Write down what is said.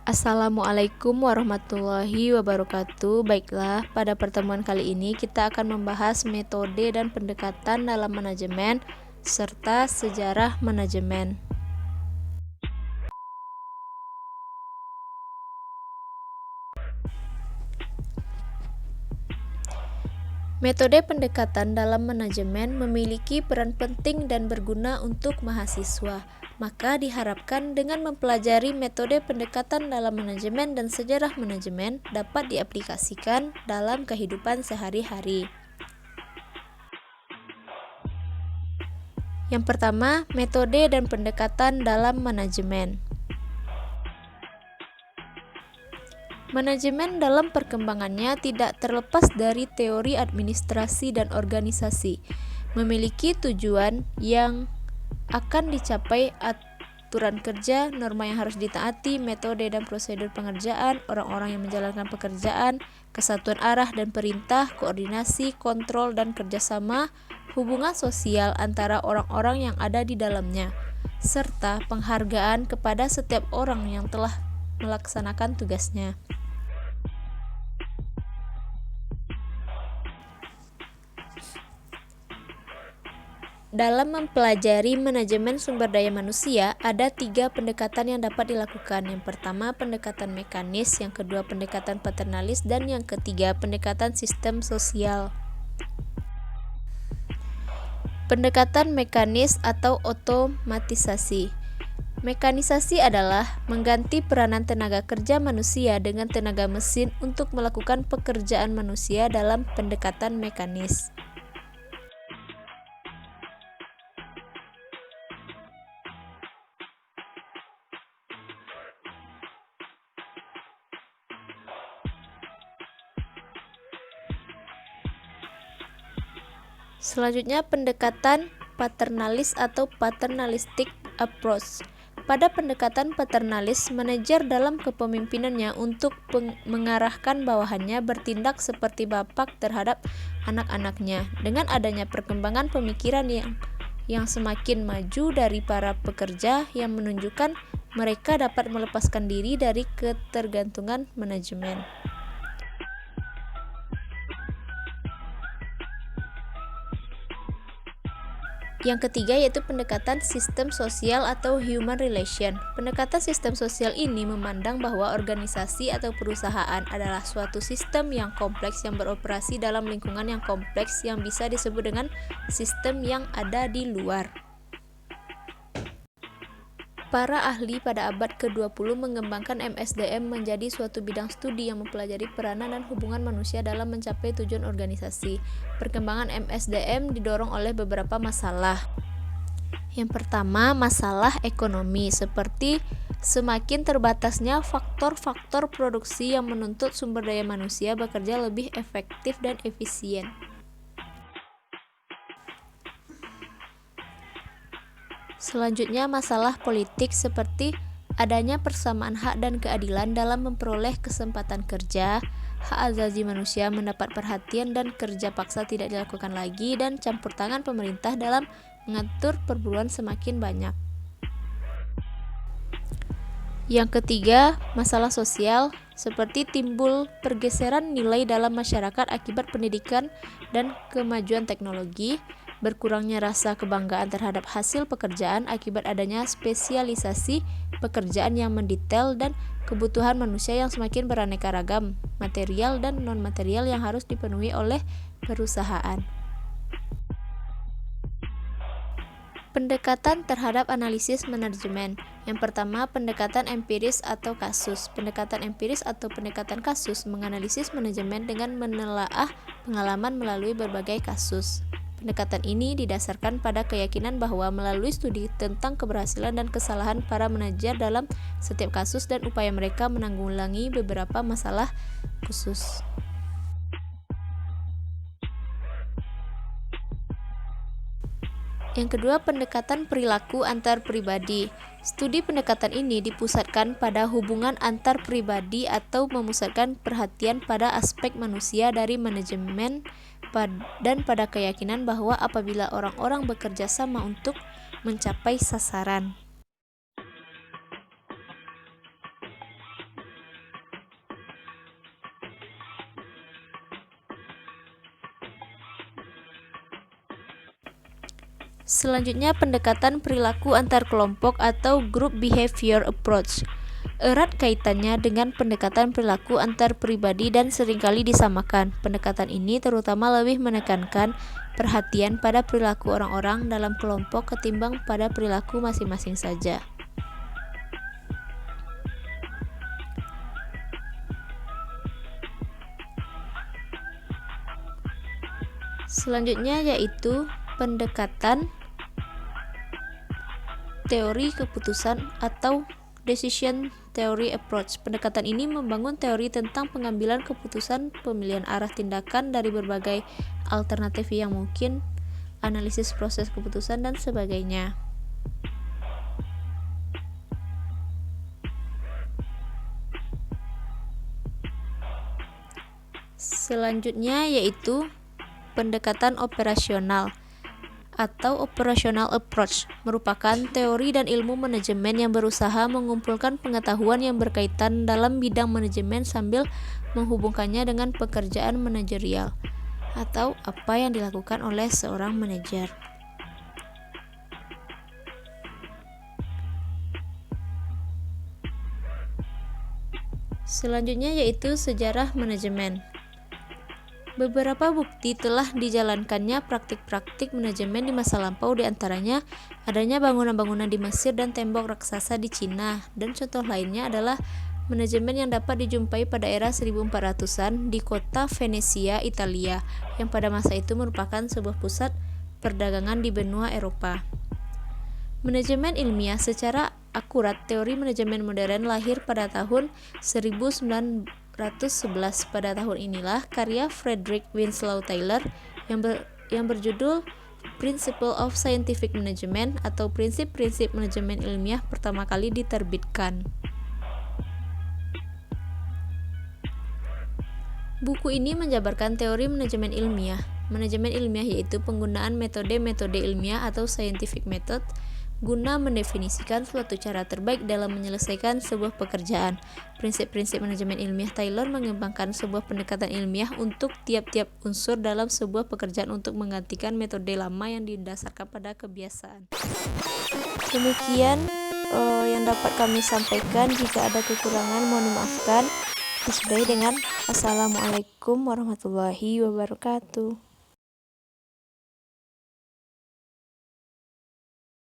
Assalamualaikum warahmatullahi wabarakatuh. Baiklah, pada pertemuan kali ini kita akan membahas metode dan pendekatan dalam manajemen serta sejarah manajemen. Metode pendekatan dalam manajemen memiliki peran penting dan berguna untuk mahasiswa. Maka diharapkan dengan mempelajari metode pendekatan dalam manajemen dan sejarah manajemen dapat diaplikasikan dalam kehidupan sehari-hari. Yang pertama, metode dan pendekatan dalam manajemen. Manajemen dalam perkembangannya tidak terlepas dari teori administrasi dan organisasi, memiliki tujuan yang akan dicapai, aturan kerja, norma yang harus ditaati, metode dan prosedur pengerjaan, orang-orang yang menjalankan pekerjaan, kesatuan arah dan perintah, koordinasi, kontrol dan kerjasama, hubungan sosial antara orang-orang yang ada di dalamnya, serta penghargaan kepada setiap orang yang telah melaksanakan tugasnya. Dalam mempelajari manajemen sumber daya manusia, ada 3 pendekatan yang dapat dilakukan. Yang pertama, pendekatan mekanis, yang kedua, pendekatan paternalis, dan yang ketiga, pendekatan sistem sosial. Pendekatan mekanis atau otomatisasi. Mekanisasi adalah mengganti peranan tenaga kerja manusia dengan tenaga mesin untuk melakukan pekerjaan manusia dalam pendekatan mekanis. Selanjutnya, pendekatan paternalis atau paternalistic approach. Pada pendekatan paternalis, manajer dalam kepemimpinannya untuk mengarahkan bawahannya bertindak seperti bapak terhadap anak-anaknya. Dengan adanya perkembangan pemikiran yang semakin maju dari para pekerja yang menunjukkan mereka dapat melepaskan diri dari ketergantungan manajemen. Yang ketiga yaitu pendekatan sistem sosial atau human relation. Pendekatan sistem sosial ini memandang bahwa organisasi atau perusahaan adalah suatu sistem yang kompleks yang beroperasi dalam lingkungan yang kompleks yang bisa disebut dengan sistem yang ada di luar. Para ahli pada abad ke-20 mengembangkan MSDM menjadi suatu bidang studi yang mempelajari peranan dan hubungan manusia dalam mencapai tujuan organisasi. Perkembangan MSDM didorong oleh beberapa masalah. Yang pertama, masalah ekonomi, seperti semakin terbatasnya faktor-faktor produksi yang menuntut sumber daya manusia bekerja lebih efektif dan efisien. Selanjutnya, masalah politik seperti adanya persamaan hak dan keadilan dalam memperoleh kesempatan kerja, hak asasi manusia mendapat perhatian dan kerja paksa tidak dilakukan lagi, dan campur tangan pemerintah dalam mengatur perburuan semakin banyak. Yang ketiga, masalah sosial seperti timbul pergeseran nilai dalam masyarakat akibat pendidikan dan kemajuan teknologi, berkurangnya rasa kebanggaan terhadap hasil pekerjaan akibat adanya spesialisasi pekerjaan yang mendetail, dan kebutuhan manusia yang semakin beraneka ragam, material dan non-material yang harus dipenuhi oleh perusahaan. Pendekatan terhadap analisis manajemen. Yang pertama, pendekatan empiris atau kasus. Pendekatan empiris atau pendekatan kasus menganalisis manajemen dengan menelaah pengalaman melalui berbagai kasus. Pendekatan ini didasarkan pada keyakinan bahwa melalui studi tentang keberhasilan dan kesalahan para manajer dalam setiap kasus dan upaya mereka menanggulangi beberapa masalah khusus. Yang kedua, pendekatan perilaku antar pribadi. Studi pendekatan ini dipusatkan pada hubungan antar pribadi atau memusatkan perhatian pada aspek manusia dari manajemen dan pada keyakinan bahwa apabila orang-orang bekerja sama untuk mencapai sasaran. Selanjutnya, pendekatan perilaku antar kelompok atau group behavior approach. Erat kaitannya dengan pendekatan perilaku antar pribadi dan seringkali disamakan. Pendekatan ini terutama lebih menekankan perhatian pada perilaku orang-orang dalam kelompok ketimbang pada perilaku masing-masing saja. Selanjutnya yaitu pendekatan teori keputusan atau decision theory approach. Pendekatan ini membangun teori tentang pengambilan keputusan, pemilihan arah tindakan dari berbagai alternatif yang mungkin, analisis proses keputusan, dan sebagainya. Selanjutnya yaitu pendekatan operasional atau operational approach, merupakan teori dan ilmu manajemen yang berusaha mengumpulkan pengetahuan yang berkaitan dalam bidang manajemen sambil menghubungkannya dengan pekerjaan manajerial atau apa yang dilakukan oleh seorang manajer. Selanjutnya yaitu sejarah manajemen. Beberapa bukti telah dijalankannya praktik-praktik manajemen di masa lampau, diantaranya adanya bangunan-bangunan di Mesir dan tembok raksasa di Cina, dan contoh lainnya adalah manajemen yang dapat dijumpai pada era 1400-an di kota Venesia, Italia, yang pada masa itu merupakan sebuah pusat perdagangan di benua Eropa. Manajemen ilmiah secara akurat. Teori manajemen modern lahir pada tahun 1911. Pada tahun inilah karya Frederick Winslow Taylor yang berjudul Principles of Scientific Management atau Prinsip-prinsip Manajemen Ilmiah pertama kali diterbitkan. Buku ini menjabarkan teori manajemen ilmiah. Manajemen ilmiah yaitu penggunaan metode-metode ilmiah atau scientific method guna mendefinisikan suatu cara terbaik dalam menyelesaikan sebuah pekerjaan. Prinsip-prinsip manajemen ilmiah Taylor mengembangkan sebuah pendekatan ilmiah untuk tiap-tiap unsur dalam sebuah pekerjaan untuk menggantikan metode lama yang didasarkan pada kebiasaan. Demikian yang dapat kami sampaikan. Jika ada kekurangan mohon dimaafkan. Disesuaikan dengan Assalamualaikum warahmatullahi wabarakatuh.